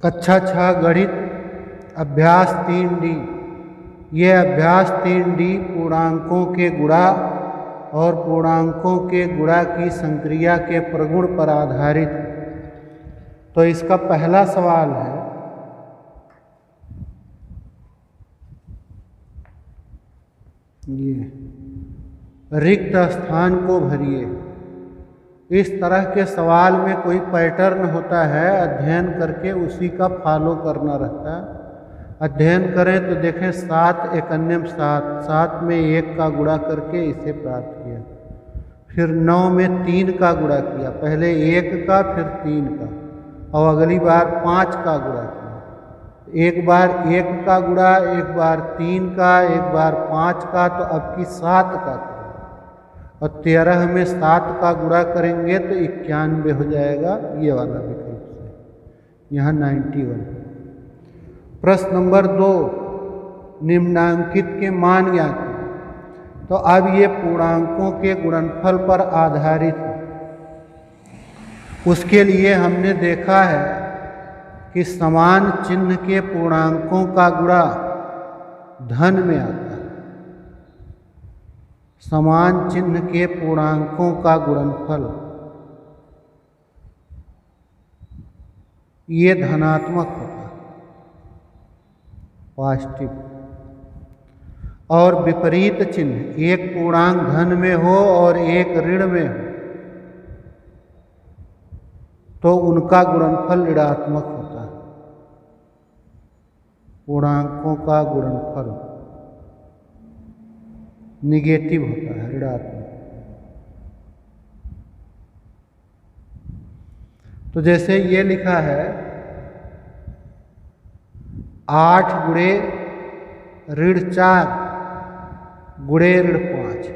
कक्षा 6 गणित अभ्यास 3D। ये अभ्यास 3D पूर्णांकों के गुणा और पूर्णांकों के गुणा की संक्रिया के प्रगुण पर आधारित है। तो इसका पहला सवाल है, ये रिक्त स्थान को भरिए। इस तरह के सवाल में कोई पैटर्न होता है, अध्ययन करके उसी का फॉलो करना रहता है। अध्ययन करें तो देखें 7 एकन्यम 7 में 1 का गुणा करके इसे प्राप्त किया। फिर 9 में 3 का गुणा किया, पहले 1 का फिर 3 का, और अगली बार 5 का गुणा किया। एक बार 1 का गुणा, एक बार 3 का, एक बार 5 का, तो अब की 7 का करें। और 13 में 7 का गुणा करेंगे तो 91 हो जाएगा, ये वाला विकल्प से। यहाँ 91। प्रश्न नंबर 2, निम्नांकित के मान ज्ञात करें। तो अब ये पूर्णांकों के गुणनफल पर आधारित है। उसके लिए हमने देखा है कि समान चिन्ह के पूर्णांकों का गुणा धन में आता है। समान चिन्ह के पूर्णांकों का गुणनफल ये धनात्मक होता है, पॉजिटिव। और विपरीत चिन्ह, एक पूर्णांक धन में हो और एक ऋण में हो तो उनका गुणनफल ऋणात्मक होता है। पूर्णांकों का गुणनफल निगेटिव होता है, ऋणात्मक। तो जैसे ये लिखा है 8 गुणे ऋण 4 गुणे ऋण 5।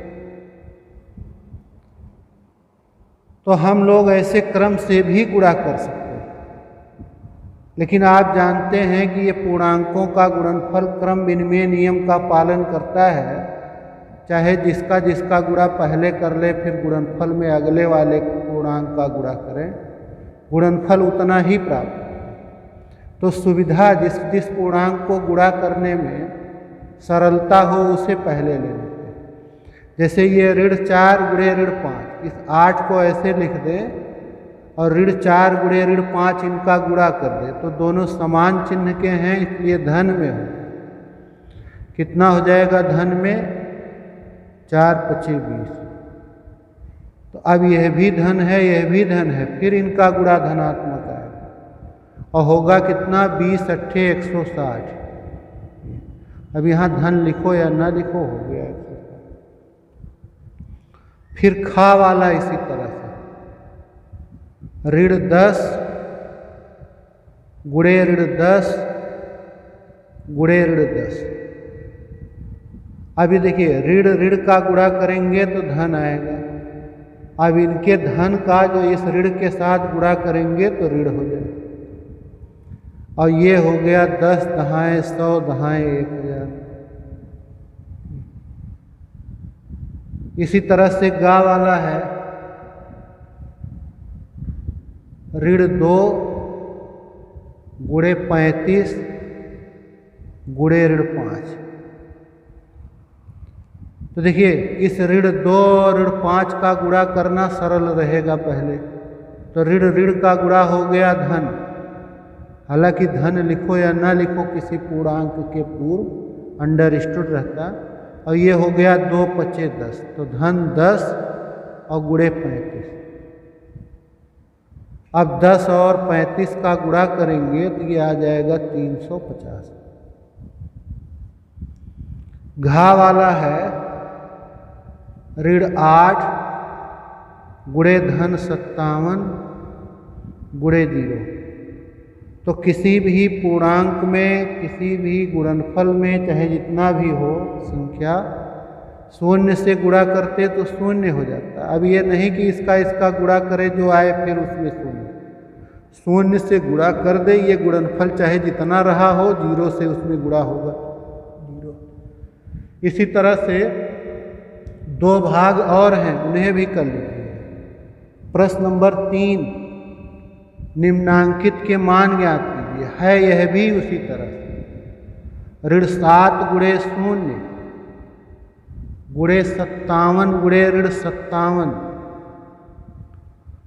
तो हम लोग ऐसे क्रम से भी गुणा कर सकते हैं, लेकिन आप जानते हैं कि ये पूर्णांकों का गुणनफल क्रम विनिमय नियम का पालन करता है। चाहे जिसका जिसका गुणा पहले कर ले, फिर गुणनफल में अगले वाले पूर्णांक का गुणा करें, गुणनफल उतना ही प्राप्त होगा। तो सुविधा जिस पूर्णांक को गुणा करने में सरलता हो उसे पहले ले लेते हैं। जैसे ये ऋण 4 गुणे ऋण 5, इस 8 को ऐसे लिख दें और ऋण 4 गुणे ऋण 5 इनका गुणा कर दें, तो दोनों समान चिन्ह के हैं, इसलिए धन में हो। कितना हो जाएगा धन में? 4 पचे 20। तो अब यह भी धन है, यह भी धन है, फिर इनका गुणा धनात्मक आएगा और होगा कितना? 20 अट्ठे 160। अब यहाँ धन लिखो या ना लिखो, हो गया 160। फिर खा वाला इसी तरह से ऋण 10 गुणे ऋण 10 गुणे ऋण 10। अभी देखिए ऋण ऋण का गुणा करेंगे तो धन आएगा। अब इनके धन का जो इस ऋण के साथ गुणा करेंगे तो ऋण हो जाएगा। और ये हो गया 10 दहाएं 100 दहाएं 1000। इसी तरह से गा वाला है ऋण 2 गुणे 35 गुणे ऋण 5। तो देखिए इस ऋण 2 और ऋण 5 का गुणा करना सरल रहेगा पहले। तो ऋण ऋण का गुणा हो गया धन। हालांकि धन लिखो या ना लिखो किसी पूर्णांक के पूर्व अंडरस्टूड रहता। और ये हो गया 2 पचे 10, तो धन 10 और गुणे 35। अब 10 और 35 का गुणा करेंगे तो ये आ जाएगा 350। घा वाला है ऋण 8 गुणे धन 57 गुणे 0। तो किसी भी पूर्णांक में, किसी भी गुणनफल में, चाहे जितना भी हो संख्या, 0 से गुणा करते तो 0 हो जाता। अब ये नहीं कि इसका गुणा करे जो आए फिर उसमें 0 से गुणा कर दे। ये गुणनफल चाहे जितना रहा हो, 0 से उसमें गुणा होगा 0। इसी तरह से 2 भाग और हैं, उन्हें भी कर लीजिए। प्रश्न नंबर 3, निम्नांकित के मान ज्ञात कीजिए। है यह भी उसी तरह से। ऋण 7 गुणे 0 गुणे 57 गुणे ऋण 57।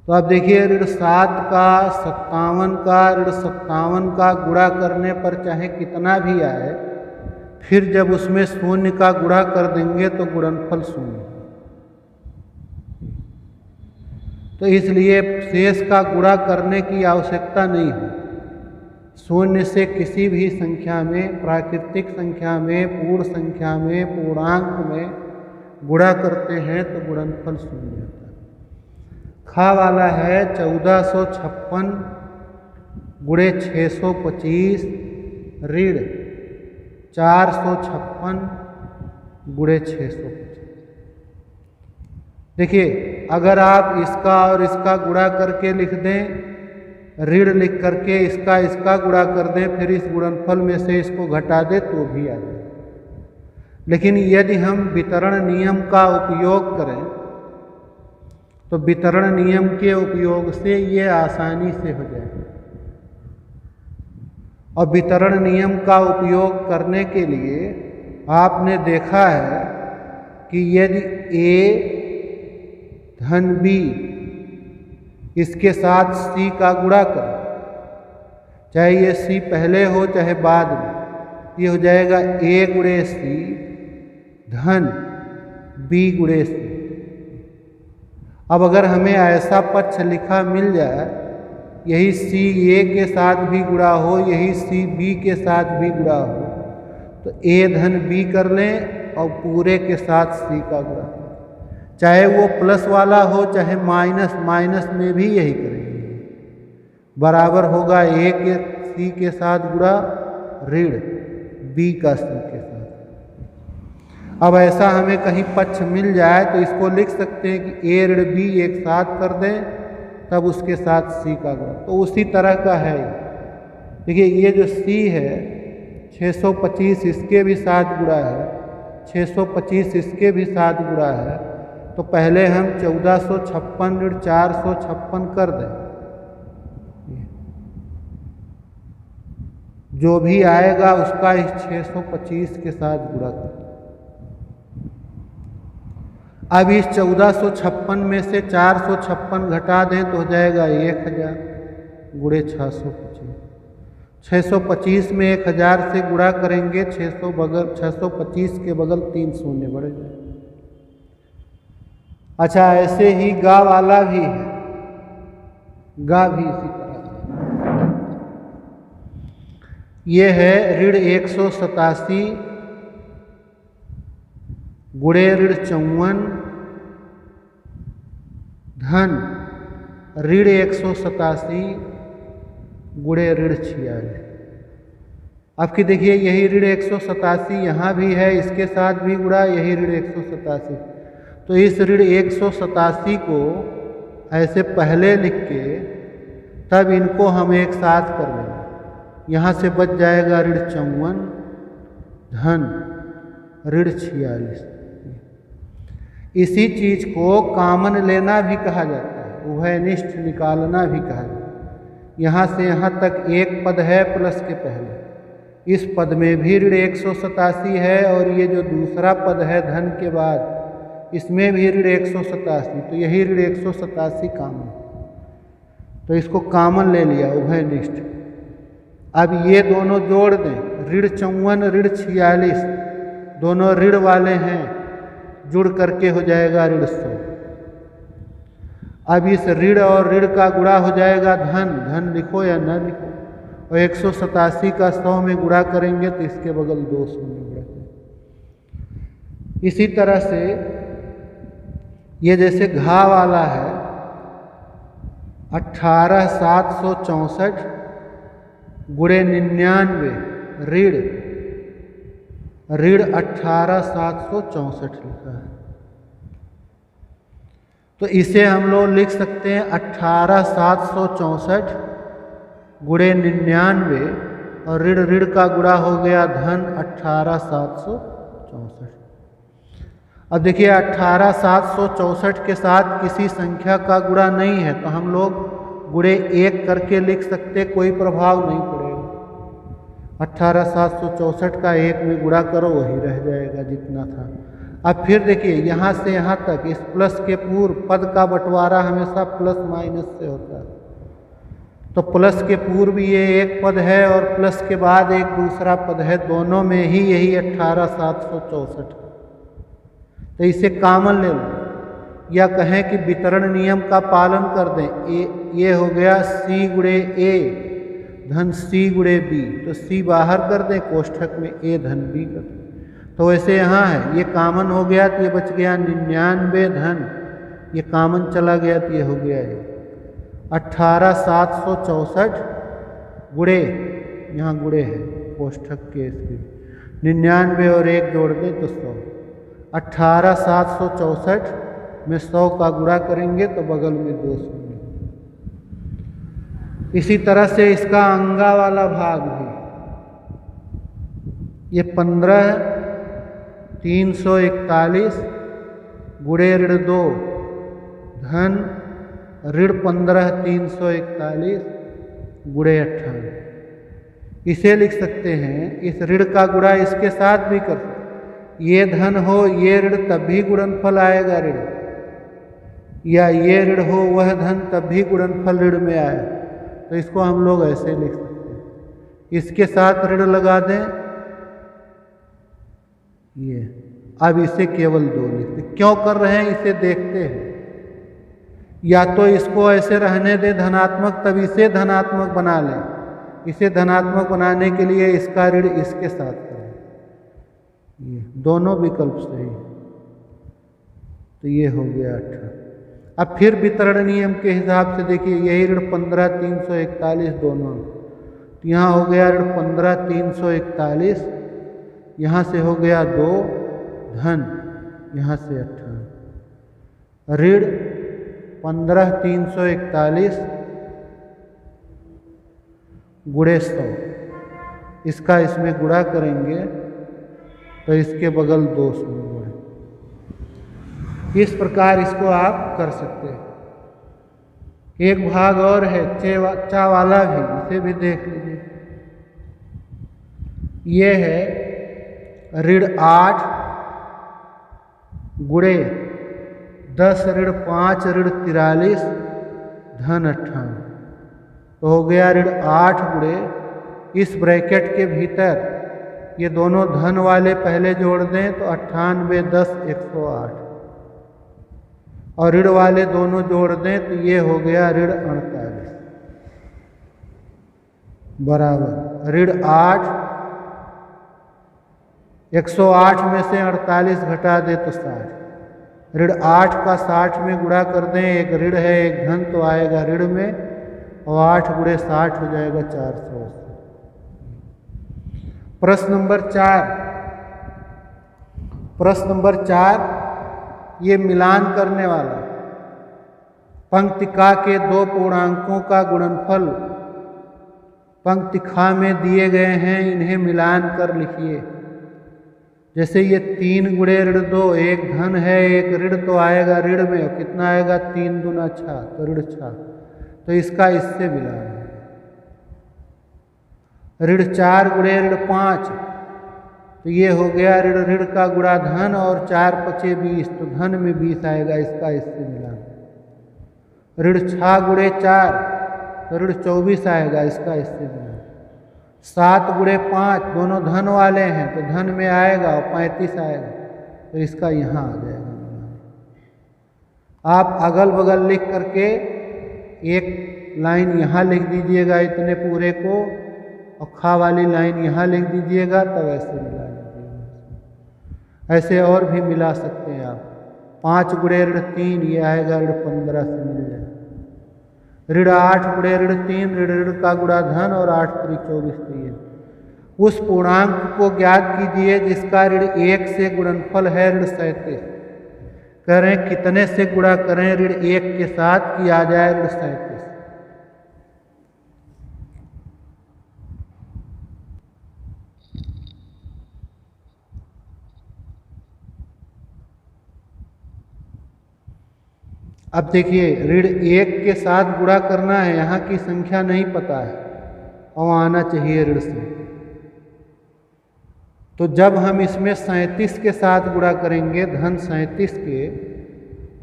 तो आप देखिए ऋण 7 का 57 का ऋण 57 का गुणा करने पर चाहे कितना भी आए, फिर जब उसमें 0 का गुणा कर देंगे तो गुणनफल 0। तो इसलिए शेष का गुणा करने की आवश्यकता नहीं है। 0 से किसी भी संख्या में, प्राकृतिक संख्या में, पूर्ण संख्या में, पूर्णांक में गुणा करते हैं तो गुणनफल 0 आता है। खा वाला है 1456 गुणे 625 ऋण 456 गुणे 625। देखिए अगर आप इसका और इसका गुणा करके लिख दें, ऋण लिख करके इसका गुणा कर दें, फिर इस गुणनफल में से इसको घटा दें तो भी आ जाए। लेकिन यदि हम वितरण नियम का उपयोग करें तो वितरण नियम के उपयोग से ये आसानी से हो जाएगा। और वितरण नियम का उपयोग करने के लिए आपने देखा है कि यदि A धन B इसके साथ C का गुणा करें, चाहे ये C पहले हो चाहे बाद में, ये हो जाएगा A गुणे C धन B गुणे C। अब अगर हमें ऐसा पक्ष लिखा मिल जाए, यही C A के साथ भी गुणा हो, यही C B के साथ भी गुणा हो, तो A धन B कर लें और पूरे के साथ C का गुणा, चाहे वो प्लस वाला हो चाहे माइनस, माइनस में भी यही करेंगे। बराबर होगा A के C के साथ गुणा ऋण B का C के साथ। अब ऐसा हमें कहीं पक्ष मिल जाए तो इसको लिख सकते हैं कि A ऋण B एक साथ कर दें, तब उसके साथ C का गुणा। तो उसी तरह का है। देखिए ये जो C है 625 इसके भी साथ गुणा है, 625 इसके भी साथ गुणा है। तो पहले हम 1456 ऋण 456 कर दें, जो भी आएगा उसका इस 625 के साथ गुणा कर। अब इस 1456 में से 456 घटा दें तो हो जाएगा 1000 गुणे 625। 625 में 1000 से गुणा करेंगे, 625 के बगल 3 शून्य बढ़ जाए। अच्छा ऐसे ही गा वाला भी है, गा भी इसी तरह। ये है ऋण 187 गुणे ऋण 54 धन ऋण 187 गुणे ऋण 46। आपकी देखिए यही ऋण 187 यहाँ भी है, इसके साथ भी गुणा, यही ऋण 187। तो इस ऋण 187 को ऐसे पहले लिख के तब इनको हम एक साथ कर लेंगे। यहाँ से बच जाएगा ऋण 54 धन ऋण 46। इसी चीज को कॉमन लेना भी कहा जाता है, उभयनिष्ठ निकालना भी कहा जाता है। यहाँ से यहाँ तक एक पद है प्लस के पहले, इस पद में भी ऋण 187 है और ये जो दूसरा पद है धन के बाद इसमें भी ऋण 187, तो यही ऋण 187 कॉमन, तो इसको कॉमन ले लिया उभयनिष्ठ। अब ये दोनों जोड़ दें, ऋण 54 ऋण 46 दोनों ऋण वाले हैं, जुड़ करके हो जाएगा ऋण 100। अब इस ऋण और ऋण का गुणा हो जाएगा धन, धन लिखो या न लिखो, और 187 का 100 में गुणा करेंगे तो इसके बगल 2 शून्य बढ़ेंगे। इसी तरह से ये जैसे घा वाला है 18764 गुणे 99 ऋण 18764 लिखा है। तो इसे हम लोग लिख सकते हैं 18764 गुणे 99 और ऋण ऋण का गुणा हो गया धन 18764। अब देखिए 18764 के साथ किसी संख्या का गुणा नहीं है, तो हम लोग गुणे 1 करके लिख सकते, कोई प्रभाव नहीं पड़ेगा। 18,764 का 1 में गुणा करो, वही रह जाएगा जितना था। अब फिर देखिए यहाँ से यहाँ तक इस प्लस के पूर्व पद का बंटवारा हमेशा प्लस माइनस से होता है। तो प्लस के पूर्व ये एक पद है और प्लस के बाद एक दूसरा पद है, दोनों में ही यही 18,764 है। तो इसे कॉमन ले लो, या कहें कि वितरण नियम का पालन कर दें। ये हो गया सी गुणे ए धन सी गुणे बी, तो सी बाहर कर दें, कोष्ठक में ए धन बी कर दें। तो वैसे यहाँ है, ये कॉमन हो गया तो ये बच गया 99 धन, ये कॉमन चला गया तो ये हो गया ये 18,764 गुणे, यहाँ गुणे है कोष्ठक के इसके 99 और 1 जोड़ दें तो 100। 18,764 में 100 का गुणा करेंगे तो बगल में 2 शून्य। इसी तरह से इसका अंगा वाला भाग भी, ये 15,341 गुणे ऋण 2 धन ऋण 15,341 गुणे 58। इसे लिख सकते हैं, इस ऋण का गुणा इसके साथ भी कर सकते। ये धन हो ये ऋण तब भी गुणनफल आएगा ऋण, या ये ऋण हो वह धन तब भी गुणनफल ऋण में आए। तो इसको हम लोग ऐसे लिख सकते हैं, इसके साथ ऋण लगा दें ये। अब इसे केवल 2 लिखते, क्यों कर रहे हैं इसे देखते हैं। या तो इसको ऐसे रहने दें धनात्मक, तब इसे धनात्मक बना लें। इसे धनात्मक बनाने के लिए इसका ऋण इसके साथ करें, ये दोनों विकल्प सही। तो ये हो गया 18। अब फिर वितरण नियम के हिसाब से देखिए, यही ऋण 15,341 दोनों, तो यहाँ हो गया ऋण 15,341, यहाँ से हो गया 2 धन, यहाँ से 18 ऋण 15,341 गुणे 100। इसका इसमें गुणा करेंगे तो इसके बगल 2 शून्य गुणे। इस प्रकार इसको आप कर सकते हैं। एक भाग और है चा वाला भी, इसे भी देख लीजिए। ये है ऋण 8 गुणे 10 ऋण 5 ऋण 43 धन 58। तो हो गया ऋण 8 गुणे, इस ब्रैकेट के भीतर ये दोनों धन वाले पहले जोड़ दें तो 98 10 108, और ऋण वाले दोनों जोड़ दें तो ये हो गया ऋण 48 बराबर ऋण 8। 108 में से 48 घटा दे तो 60। ऋण 8 का 60 में गुणा कर दें, एक ऋण है एक धन तो आएगा ऋण में, और 8 गुणे 60 हो जाएगा 480। प्रश्न नंबर 4, प्रश्न नंबर 4 ये मिलान करने वाला। पंक्ति का के 2 पूर्णांकों का गुणनफल पंक्ति खा में दिए गए हैं, इन्हें मिलान कर लिखिए। जैसे ये 3 गुणे ऋण 2, एक धन है एक ऋण तो आएगा ऋण में, और कितना आएगा 3 दूना 6, तो ऋण 6। तो इसका इससे मिलान है। ऋण 4 गुणे ऋण 5, तो ये हो गया ऋण ऋण का गुणा धन, और 4 पचे 20, तो धन में 20 आएगा, इसका इससे मिलान। ऋण 6 गुणे 4, तो ऋण 24 आएगा, इसका इससे मिलान। 7 गुणे 5, दोनों धन वाले हैं तो धन में आएगा और 35 आएगा, तो इसका यहाँ आ जाएगा। आप अगल बगल लिख करके एक लाइन यहाँ लिख दीजिएगा इतने पूरे को, और खा वाली लाइन यहाँ लिख दीजिएगा, तब ऐसे मिला लीजिएगा। ऐसे और भी मिला सकते हैं आप। 5 गुणे ऋण 3, ये आएगा ऋण 15 से मिल जाएगा। ऋण 8 गुणे ऋण 3, ऋण ऋण का गुणा धन, और 8 3 24, तो ये उस पूर्णांक को ज्ञात कीजिए जिसका ऋण 1 से गुणनफल है ऋण 37। कह रहे हैं कितने से गुणा करें ऋण 1 के साथ कि आ जाए ऋण 37। अब देखिए ऋण 1 के साथ गुणा करना है, यहाँ की संख्या नहीं पता है और आना चाहिए ऋण से। तो जब हम इसमें 37 के साथ गुणा करेंगे धन 37 के,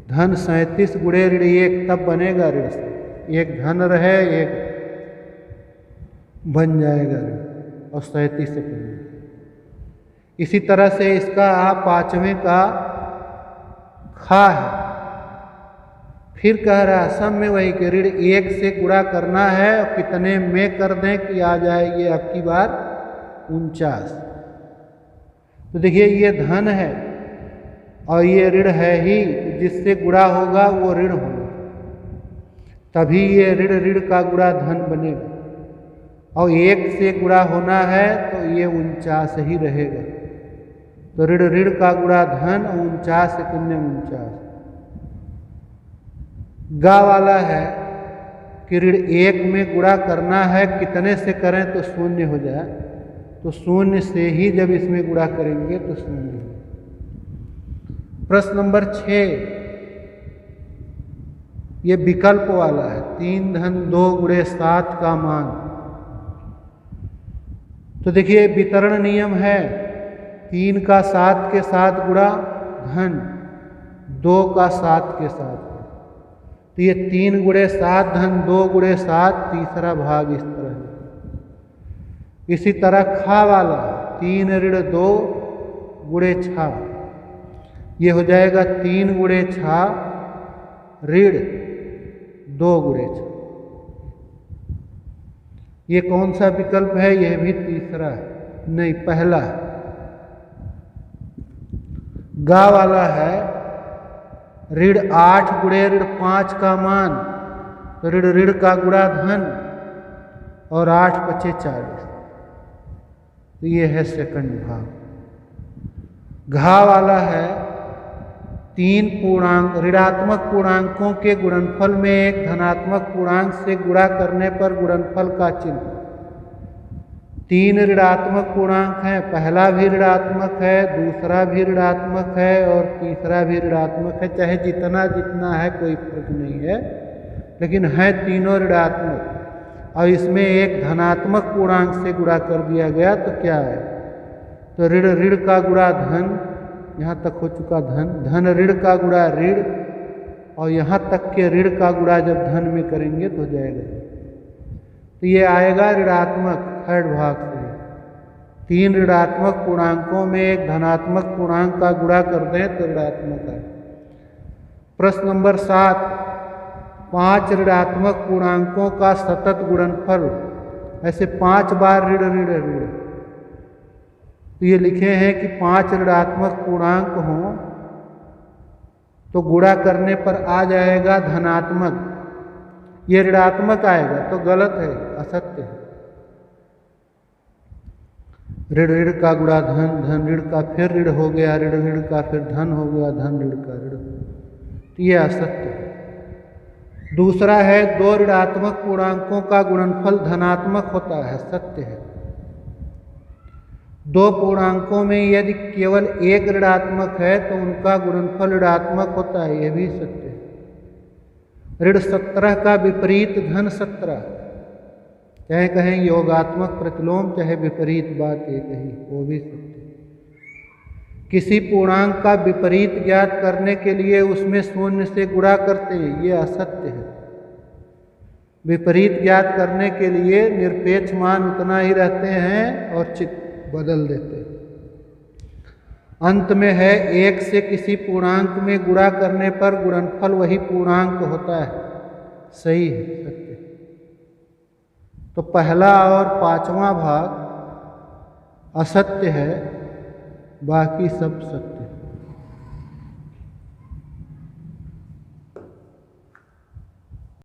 धन 37 गुणे ऋण 1, तब बनेगा ऋण से। एक धन रहे एक बन जाएगा ऋण और 37 से करेंगे। इसी तरह से इसका 5वें का खा है, फिर कह रहा है सब में वही कि ऋण 1 से गुणा करना है और कितने में कर दें कि आ जाए ये अब की बार 49। तो देखिए ये धन है और ये ऋण है ही, जिससे गुणा होगा वो ऋण होगा, तभी ये ऋण ऋण का गुणा धन बनेगा। और 1 से गुणा होना है तो ये 49 ही रहेगा। तो ऋण ऋण का गुणा धन, 49 से 49। गा वाला है कि ऋण 1 में गुणा करना है, कितने से करें तो शून्य हो जाए, तो शून्य से ही जब इसमें गुणा करेंगे तो शून्य हो। प्रश्न नंबर 6, ये विकल्प वाला है, 3 धन 2 गुणे 7 का मान। तो देखिए वितरण नियम है, 3 का 7 के साथ गुणा धन, 2 का 7 के साथ। तो ये 3 गुणे 7 धन 2 गुणे 7, तीसरा भाग इस तरह है। इसी तरह खा वाला 3 ऋण 2 गुणे 6, ये हो जाएगा 3 गुणे 6 ऋण 2 गुणे 6। ये कौन सा विकल्प है? यह भी तीसरा है, नहीं पहला है। गा वाला है ऋण 8 गुणे ऋण 5 का मान, तो ऋण ऋण का गुणा धन और 8 × 40, तो ये है सेकंड भाग। घा वाला है 3 पूर्णांक ऋणात्मक पूर्णांकों के गुणनफल में एक धनात्मक पूर्णांक से गुणा करने पर गुणनफल का चिन्ह। 3 ऋणात्मक पूर्णांक हैं, पहला भी ऋणात्मक है, दूसरा भी ऋणात्मक है और तीसरा भी ऋणात्मक है। चाहे जितना जितना है कोई फर्क नहीं है, लेकिन है तीनों ऋणात्मक और इसमें एक धनात्मक पूर्णांक से गुणा कर दिया गया, तो क्या है? तो ऋण ऋण का गुणा धन, यहाँ तक हो चुका धन, धन ऋण का गुणा ऋण, और यहाँ तक के ऋण का गुणा जब धन में करेंगे तो हो जाएगा। तो ये आएगा ऋणात्मक, थर्ड भाग से। 3 ऋणात्मक पूर्णांकों में एक धनात्मक पूर्णांक का गुणा कर दें तो ऋणात्मक है। प्रश्न नंबर 7, 5 ऋणात्मक पूर्णांकों का सतत गुणनफल। ऐसे 5 बार ऋण ऋण ऋण, तो ये लिखे हैं कि 5 ऋणात्मक पूर्णांक हों तो गुणा करने पर आ जाएगा धनात्मक। ये ऋणात्मक आएगा तो गलत है, असत्य है। ऋण ऋण का गुणा धन, धन ऋण का फिर ऋण हो गया, ऋण ऋण का फिर धन हो गया, धन ऋण का ऋण, तो ये असत्य है। दूसरा है 2 ऋणात्मक पूर्णांकों का गुणनफल धनात्मक होता है, सत्य है। 2 पूर्णांकों में यदि केवल एक ऋणात्मक है तो उनका गुणनफल ऋणात्मक होता है, यह भी सत्य है। ऋण 17 का विपरीत धन 17, चाहे कहें योगात्मक प्रतिलोम चाहे विपरीत, बात एक ही, वो भी सत्य है। किसी पूर्णांक का विपरीत ज्ञात करने के लिए उसमें शून्य से गुणा करते हैं, ये असत्य है। विपरीत ज्ञात करने के लिए निरपेक्ष मान उतना ही रहते हैं और चित्त बदल देते हैं। अंत में है 1 से किसी पूर्णांक में गुणा करने पर गुणनफल वही पूर्णांक होता है, सही है, सत्य। तो पहला और 5वां भाग असत्य है, बाकी सब सत्य है।